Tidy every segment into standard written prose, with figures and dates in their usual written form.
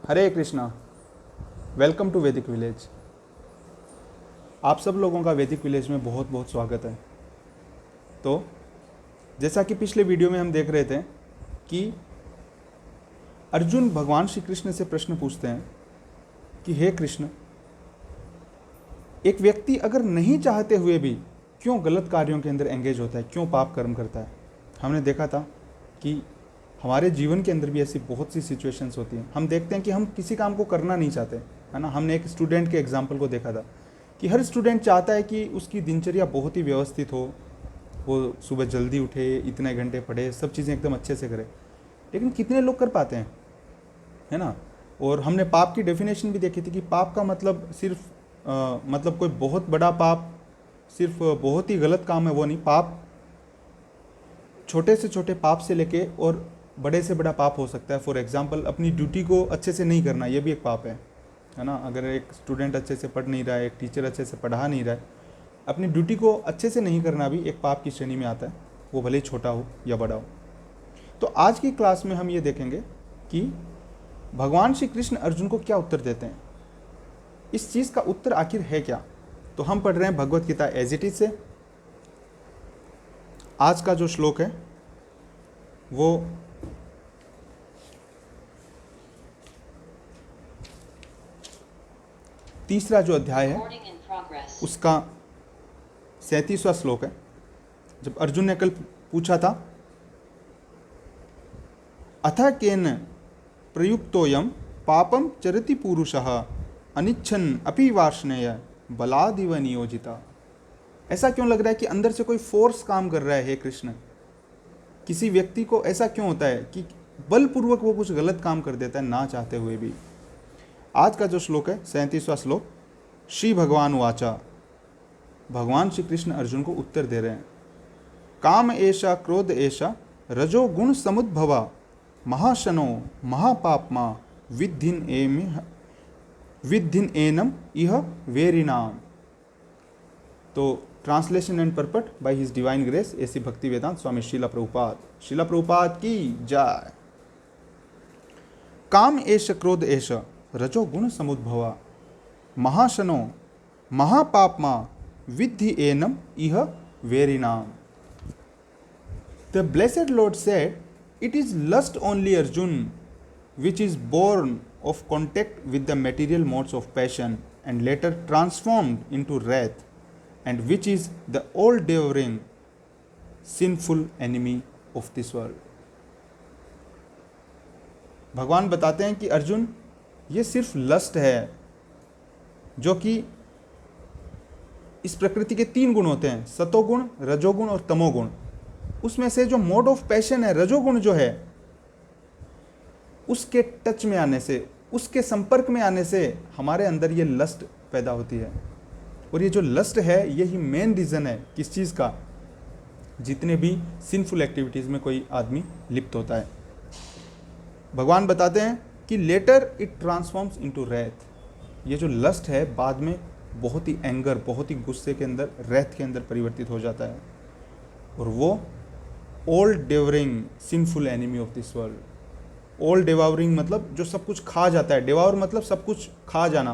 Hare Krishna. Welcome to वैदिक village. आप सब लोगों का वैदिक विलेज में बहुत बहुत स्वागत है। तो जैसा कि पिछले वीडियो में हम देख रहे थे कि अर्जुन भगवान श्री कृष्ण से प्रश्न पूछते हैं कि हे कृष्ण, एक व्यक्ति अगर नहीं चाहते हुए भी क्यों गलत कार्यों के अंदर एंगेज होता है, क्यों पाप कर्म करता है। हमने देखा था कि हमारे जीवन के अंदर भी ऐसी बहुत सी सिचुएशंस होती हैं। हम देखते हैं कि हम किसी काम को करना नहीं चाहते, है ना। हमने एक स्टूडेंट के एग्जाम्पल को देखा था कि हर स्टूडेंट चाहता है कि उसकी दिनचर्या बहुत ही व्यवस्थित हो, वो सुबह जल्दी उठे, इतने घंटे पढ़े, सब चीज़ें एकदम अच्छे से करे। लेकिन कितने लोग कर पाते हैं, है ना। और हमने पाप की डेफिनेशन भी देखी थी कि पाप का मतलब सिर्फ मतलब कोई बहुत बड़ा पाप, सिर्फ बहुत ही गलत काम है वो नहीं। पाप छोटे से छोटे पाप से लेके और बड़े से बड़ा पाप हो सकता है। फॉर एग्जांपल, अपनी ड्यूटी को अच्छे से नहीं करना, ये भी एक पाप है ना। अगर एक स्टूडेंट अच्छे से पढ़ नहीं रहा है, एक टीचर अच्छे से पढ़ा नहीं रहा है, अपनी ड्यूटी को अच्छे से नहीं करना भी एक पाप की श्रेणी में आता है, वो भले ही छोटा हो या बड़ा हो। तो आज की क्लास में हम ये देखेंगे कि भगवान श्री कृष्ण अर्जुन को क्या उत्तर देते हैं, इस चीज़ का उत्तर आखिर है क्या। तो हम पढ़ रहे हैं Bhagavad Gita as it is से। आज का जो श्लोक है वो तीसरा जो अध्याय है उसका 37वां श्लोक है। जब अर्जुन ने कल पूछा था, अथ केन प्रयुक्तोयम पापम चरति पुरुषः अनिच्छन् अपि वार्ष्णेय बलादिव नियोजिता। ऐसा क्यों लग रहा है कि अंदर से कोई फोर्स काम कर रहा है, हे कृष्ण। किसी व्यक्ति को ऐसा क्यों होता है कि बलपूर्वक वो कुछ गलत काम कर देता है ना चाहते हुए भी। आज का जो श्लोक है 37वां श्लोक, श्री भगवान वाचा, भगवान श्री कृष्ण अर्जुन को उत्तर दे रहे हैं। काम एषा क्रोध एषा रजो गुण समुद्भवा महाशनो महापापमा विद्धिन एनम इह वेरिनाम। तो translation and purport by his divine grace AC भक्ति वेदांत स्वामी शीला प्रभुपाद की जय। काम एष क्रोध एष रजो गुण समुद्भवा महाशनो महापापमा विद्धि एनम इह वेरिनाम। The blessed Lord said, it is lust only, Arjun, which is born of contact with the material modes of passion and later transformed into wrath, and which is the all-devouring sinful enemy of this world. भगवान बताते हैं कि अर्जुन, ये सिर्फ lust है, जो कि इस प्रकृति के 3 गुण होते हैं, सतोगुण, रजोगुण और तमोगुण। उसमें से जो मोड ऑफ पैशन है, रजोगुण जो है, उसके टच में आने से, उसके संपर्क में आने से हमारे अंदर ये लस्ट पैदा होती है। और ये जो लस्ट है, यही मेन रीज़न है किस चीज़ का, जितने भी सिंफुल एक्टिविटीज़ में कोई आदमी लिप्त होता है। भगवान बताते हैं कि later it transforms into wrath. ये जो लस्ट है बाद में बहुत ही एंगर, बहुत ही गुस्से के अंदर, रैथ के अंदर परिवर्तित हो जाता है। और वो all devouring sinful enemy of this world. All devouring मतलब जो सब कुछ खा जाता है, डेवावर मतलब सब कुछ खा जाना,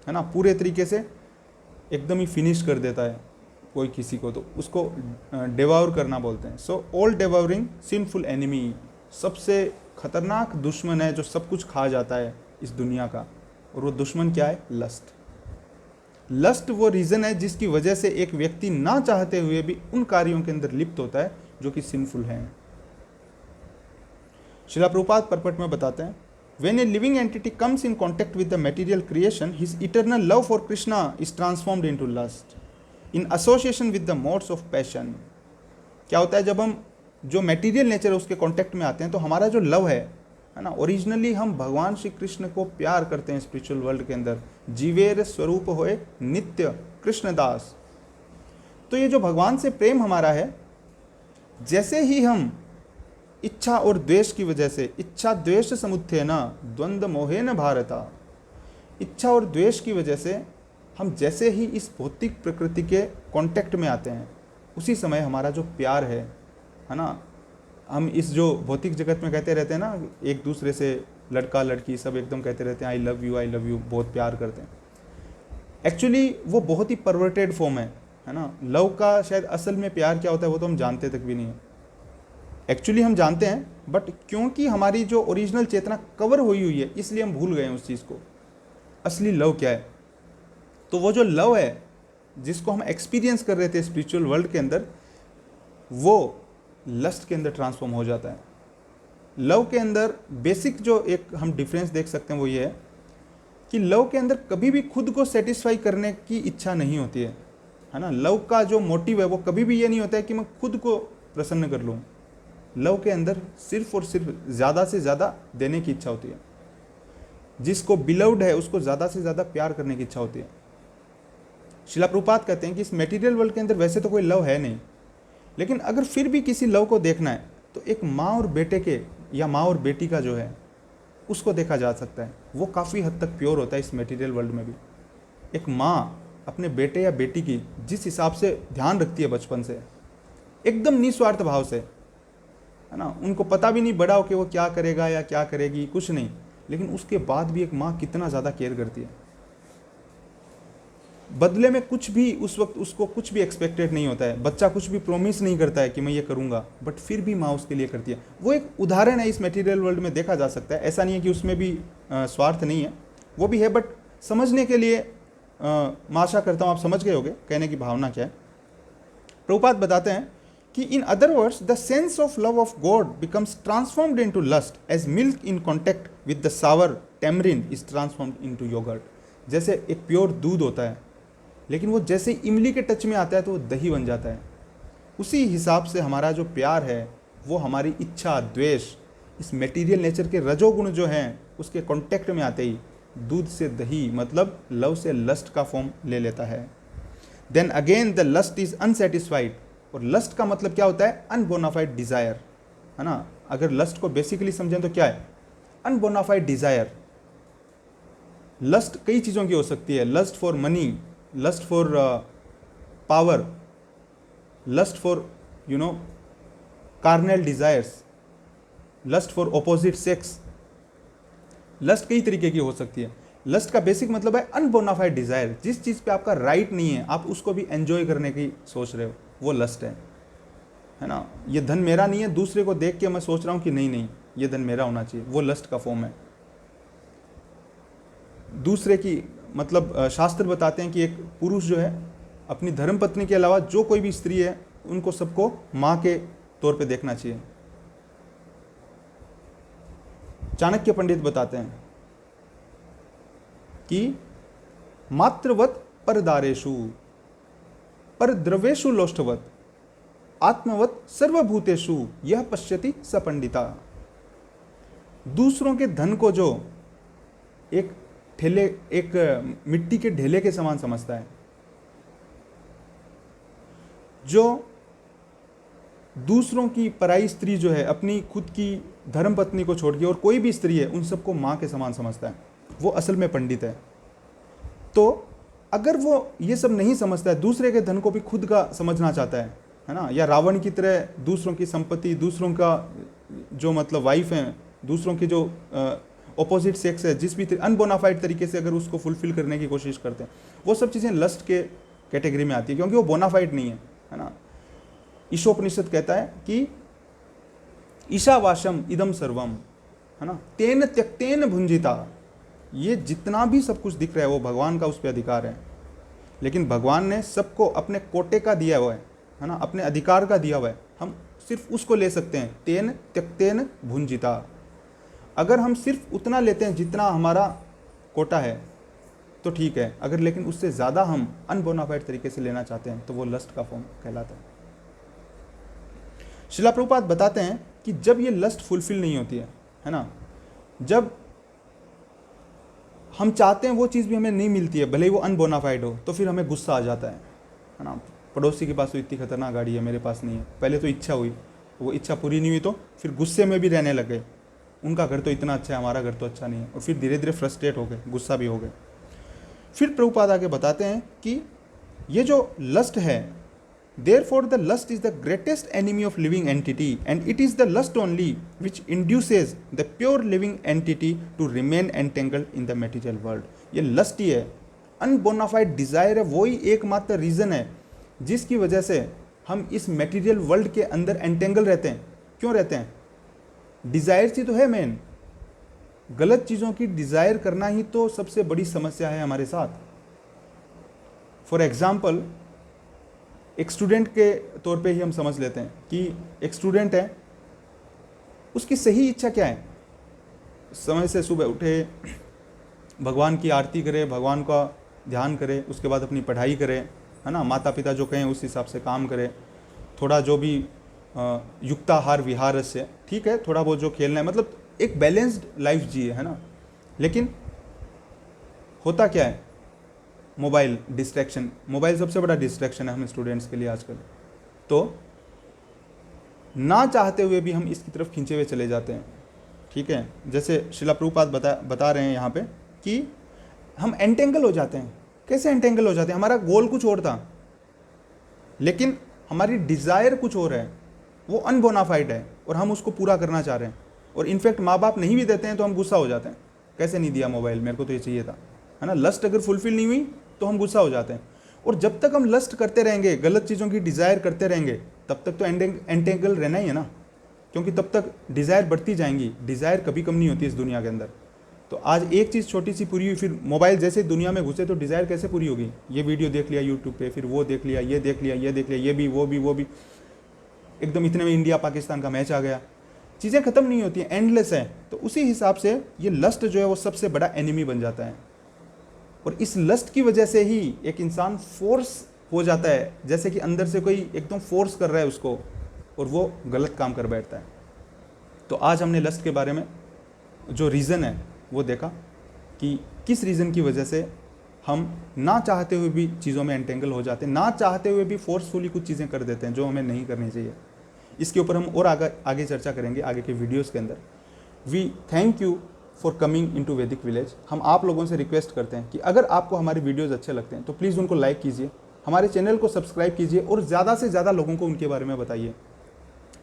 है ना, पूरे तरीके से एकदम ही फिनिश कर देता है कोई किसी को, तो उसको डेवावर करना बोलते हैं। सो ऑल डेवावरिंग सिंफुल एनिमी, सबसे खतरनाक दुश्मन है जो सब कुछ खा जाता है इस दुनिया का। और वो दुश्मन क्या है? लस्ट। लस्ट वो रीज़न है जिसकी वजह से एक व्यक्ति ना चाहते हुए भी उन कार्यों के अंदर लिप्त होता है जो कि सिंफुल हैं। श्रीला प्रभुपाद परपट में बताते हैं, when a living entity comes in contact with the material creation, his eternal love for Krishna is transformed into lust in association with the modes of passion. क्या होता है, जब हम जो मटेरियल नेचर है उसके कॉन्टेक्ट में आते हैं तो हमारा जो लव है ना, ओरिजिनली हम भगवान श्री कृष्ण को प्यार करते हैं स्पिरिचुअल वर्ल्ड के अंदर। जीवेर स्वरूप होए नित्य कृष्णदास। तो ये जो भगवान से प्रेम हमारा है, जैसे ही हम इच्छा और द्वेष की वजह से, इच्छा द्वेष समुत्थेन द्वंद्व मोहेन भारता, इच्छा और द्वेष की वजह से हम जैसे ही इस भौतिक प्रकृति के कांटेक्ट में आते हैं, उसी समय हमारा जो प्यार है ना, हम इस जो भौतिक जगत में कहते रहते हैं ना, एक दूसरे से लड़का लड़की सब एकदम कहते रहते हैं आई लव यू, बहुत प्यार करते हैं। एक्चुअली वो बहुत ही परवर्टेड फॉर्म है ना। लव का शायद असल में प्यार क्या होता है वो तो हम जानते तक भी नहीं है। एक्चुअली हम जानते हैं, बट क्योंकि हमारी जो ओरिजिनल चेतना कवर हुई है इसलिए हम भूल गए हैं उस चीज़ को, असली लव क्या है। तो वो जो लव है जिसको हम एक्सपीरियंस कर रहे थे स्पिरिचुअल वर्ल्ड के अंदर, वो लस्ट के अंदर ट्रांसफॉर्म हो जाता है। लव के अंदर बेसिक जो एक हम डिफरेंस देख सकते हैं वो ये है कि लव के अंदर कभी भी खुद को सेटिस्फाई करने की इच्छा नहीं होती है ना। लव का जो मोटिव है वो कभी भी ये नहीं होता है कि मैं खुद को प्रसन्न कर लूँ। लव के अंदर सिर्फ और सिर्फ ज़्यादा से ज़्यादा देने की इच्छा होती है। जिसको बिलव्ड है उसको ज़्यादा से ज़्यादा प्यार करने की इच्छा होती है। शिला प्रभुपाद कहते हैं कि इस मटेरियल वर्ल्ड के अंदर वैसे तो कोई लव है नहीं, लेकिन अगर फिर भी किसी लव को देखना है तो एक माँ और बेटे के या माँ और बेटी का जो है उसको देखा जा सकता है। वो काफ़ी हद तक प्योर होता है इस मटेरियल वर्ल्ड में भी। एक माँ अपने बेटे या बेटी की जिस हिसाब से ध्यान रखती है बचपन से, एकदम निस्वार्थ भाव से, है ना, उनको पता भी नहीं बड़ा हो कि वो क्या करेगा या क्या करेगी, कुछ नहीं, लेकिन उसके बाद भी एक माँ कितना ज़्यादा केयर करती है। बदले में कुछ भी उस वक्त उसको कुछ भी एक्सपेक्टेड नहीं होता है, बच्चा कुछ भी प्रॉमिस नहीं करता है कि मैं ये करूँगा, बट फिर भी माँ उसके लिए करती है। वो एक उदाहरण है इस मटेरियल वर्ल्ड में देखा जा सकता है। ऐसा नहीं है कि उसमें भी स्वार्थ नहीं है, वो भी है, बट समझने के लिए मैं आशा करता हूँ आप समझ गए होंगे कहने की भावना क्या है। प्रभुपाद बताते हैं कि in other words the sense of love of God becomes transformed into lust as milk in contact with the sour tamarind is transformed into yoghurt. जैसे एक प्योर दूध होता है, लेकिन वो जैसे इमली के टच में आता है तो वो दही बन जाता है। उसी हिसाब से हमारा जो प्यार है वो हमारी इच्छा, द्वेष, इस मटेरियल नेचर के रजोगुण जो हैं उसके कांटेक्ट में आते ही दूध से दही मतलब लव से लस्ट का फॉर्म ले लेता है। Then again the lust is unsatisfied. और लस्ट का मतलब क्या होता है? अनबोनाफाइड डिजायर, है ना। अगर लस्ट को बेसिकली समझें तो क्या है? अनबोनाफाइड डिजायर। लस्ट कई चीज़ों की हो सकती है। Lust for money, lust for power, lust for carnal desires, lust for opposite sex. Lust कई तरीके की हो सकती है। लस्ट का बेसिक मतलब है अनबोनाफाइड डिजायर। जिस चीज़ पे आपका राइट नहीं है आप उसको भी एंजॉय करने की सोच रहे हो, वो लस्ट है ना। ये धन मेरा नहीं है, दूसरे को देख के मैं सोच रहा हूँ कि नहीं नहीं ये धन मेरा होना चाहिए, वो लस्ट का फॉर्म है। दूसरे की मतलब शास्त्र बताते हैं कि एक पुरुष जो है अपनी धर्मपत्नी के अलावा जो कोई भी स्त्री है उनको सबको माँ के तौर पे देखना चाहिए। चाणक्य पंडित बताते हैं कि मात्रवत परदारेषु परद्रव्येषु लोष्टवत आत्मवत सर्वभूतेषु यह पश्यति स पंडिता। दूसरों के धन को जो एक मिट्टी के ढेले के समान समझता है, जो दूसरों की पराई स्त्री जो है अपनी खुद की धर्मपत्नी को छोड़ के और कोई भी स्त्री है उन सबको माँ के समान समझता है, वो असल में पंडित है। तो अगर वो ये सब नहीं समझता है, दूसरे के धन को भी खुद का समझना चाहता है ना, या रावण की तरह दूसरों की संपत्ति, दूसरों का जो मतलब वाइफ है, दूसरों की जो ऑपोजिट सेक्स है, जिस भी अनबोनाफाइड तरीके से अगर उसको फुलफिल करने की कोशिश करते हैं, वो सब चीज़ें लस्ट के कैटेगरी में आती है, क्योंकि वो बोनाफाइड नहीं है ना। ईशोपनिषद कहता है कि ईशावाशम इदम सर्वम, है ना, तेन त्यक्तेन भुंजिता। ये जितना भी सब कुछ दिख रहा है वो भगवान का उस पर अधिकार है, लेकिन भगवान ने सबको अपने कोटे का दिया हुआ है ना, अपने अधिकार का दिया हुआ है। हम सिर्फ उसको ले सकते हैं, तेन त्यक्तेन भुंजिता। अगर हम सिर्फ उतना लेते हैं जितना हमारा कोटा है तो ठीक है, अगर लेकिन उससे ज़्यादा हम अनबोनाफाइड तरीके से लेना चाहते हैं तो वो लस्ट का फॉर्म कहलाता है। शिला प्रभुपाद बताते हैं कि जब ये लस्ट फुलफिल नहीं होती है ना, जब हम चाहते हैं वो चीज़ भी हमें नहीं मिलती है, भले ही वो अनबोनाफाइड हो, तो फिर हमें गुस्सा आ जाता है ना। पड़ोसी के पास तो इतनी खतरनाक गाड़ी है, मेरे पास नहीं है। पहले तो इच्छा हुई, वो इच्छा पूरी नहीं हुई तो फिर गुस्से में भी रहने लग गए, उनका घर तो इतना अच्छा है, हमारा घर तो अच्छा नहीं है, और फिर धीरे धीरे फ्रस्ट्रेट हो गए, गुस्सा भी हो गए। फिर प्रभुपाद आगे बताते हैं कि ये जो लस्ट है Therefore, the lust is the greatest enemy of living entity, and it is the lust only which induces the pure living entity to remain entangled in the material world. ये लस्ट ही है, अनबोनाफाइड Dzire है, वही एकमात्र reason है जिसकी वजह से हम इस मटेरियल वर्ल्ड के अंदर एंटेंगल रहते हैं. क्यों रहते हैं? डिजायर ही तो है मेन. गलत चीज़ों की डिजायर करना ही तो सबसे बड़ी समस्या है हमारे साथ. फॉर एग्जाम्पल, एक स्टूडेंट के तौर पे ही हम समझ लेते हैं कि एक स्टूडेंट है, उसकी सही इच्छा क्या है? समय से सुबह उठे, भगवान की आरती करे, भगवान का ध्यान करे, उसके बाद अपनी पढ़ाई करे, है ना, माता पिता जो कहें उस हिसाब से काम करे, थोड़ा जो भी युक्ताहार विहार से, ठीक है, थोड़ा बहुत जो खेलना है, मतलब एक बैलेंस्ड लाइफ जिए, है ना. लेकिन होता क्या है? Mobile distraction. मोबाइल सबसे बड़ा डिस्ट्रैक्शन है हम स्टूडेंट्स के लिए आजकल. तो ना चाहते हुए भी हम इसकी तरफ खींचे हुए चले जाते हैं. ठीक है, जैसे शिला प्रभुपाद बता रहे हैं यहाँ पे कि हम एंटेंगल हो जाते हैं. कैसे एंटेंगल हो जाते हैं? हमारा गोल कुछ और था, लेकिन हमारी डिज़ायर कुछ और है, वो अनबोनाफाइड है और हम उसको पूरा करना चाह रहे हैं. और इनफैक्ट माँ बाप नहीं भी देते हैं तो हम गुस्सा हो जाते हैं, कैसे नहीं दिया मोबाइल, मेरे को तो ये चाहिए था, है ना. लस्ट अगर फुलफिल नहीं हुई तो हम गुस्सा हो जाते हैं. और जब तक हम लस्ट करते रहेंगे, गलत चीज़ों की डिज़ायर करते रहेंगे, तब तक तो एंटेंगल रहना ही है ना, क्योंकि तब तक डिज़ायर बढ़ती जाएंगी. डिज़ायर कभी कम नहीं होती इस दुनिया के अंदर. तो आज एक चीज़ छोटी सी पूरी हुई, फिर मोबाइल जैसे दुनिया में घुसे तो डिज़ायर कैसे पूरी होगी? ये वीडियो देख लिया यूट्यूब पे, फिर वो देख लिया, ये देख लिया, ये देख लिया, ये भी, वो भी, वो भी, एकदम इतने में इंडिया पाकिस्तान का मैच आ गया. चीज़ें ख़त्म नहीं होती हैं, एंडलेस है. तो उसी हिसाब से ये लस्ट जो है वो सबसे बड़ा एनिमी बन जाता है. और इस लस्ट की वजह से ही एक इंसान फोर्स हो जाता है, जैसे कि अंदर से कोई एकदम फोर्स कर रहा है उसको, और वो गलत काम कर बैठता है. तो आज हमने लस्ट के बारे में जो रीज़न है वो देखा कि किस रीज़न की वजह से हम ना चाहते हुए भी चीज़ों में एंटेंगल हो जाते हैं, ना चाहते हुए भी फोर्सफुली कुछ चीज़ें कर देते हैं जो हमें नहीं करनी चाहिए. इसके ऊपर हम और आगे चर्चा करेंगे आगे के वीडियोस के अंदर. We thank you for coming into Vedic village. हम आप लोगों से रिक्वेस्ट करते हैं कि अगर आपको हमारे वीडियोस अच्छे लगते हैं तो प्लीज़ उनको लाइक कीजिए, हमारे चैनल को सब्सक्राइब कीजिए और ज़्यादा से ज़्यादा लोगों को उनके बारे में बताइए.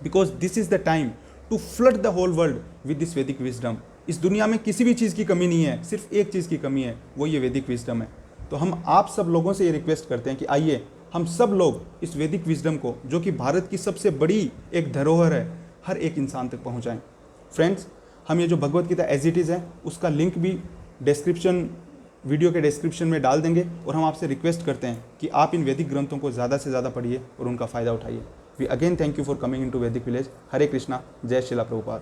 Because this is the time to flood the whole world with this Vedic wisdom. इस दुनिया में किसी भी चीज़ की कमी नहीं है, सिर्फ एक चीज़ की कमी है, वो ये वैदिक विजडम है. तो हम आप सब लोगों से ये रिक्वेस्ट करते हैं कि आइए हम सब लोग इस वैदिक विजडम को, जो कि भारत की सबसे बड़ी एक धरोहर है, हर एक इंसान तक पहुंचाएं. फ्रेंड्स, हम ये जो Bhagavad Gita as it is है उसका लिंक भी वीडियो के डिस्क्रिप्शन में डाल देंगे. और हम आपसे रिक्वेस्ट करते हैं कि आप इन वैदिक ग्रंथों को ज़्यादा से ज़्यादा पढ़िए और उनका फ़ायदा उठाइए. We again thank you for coming into Vedic village. Hare Krishna, जय शिला प्रभुपाद.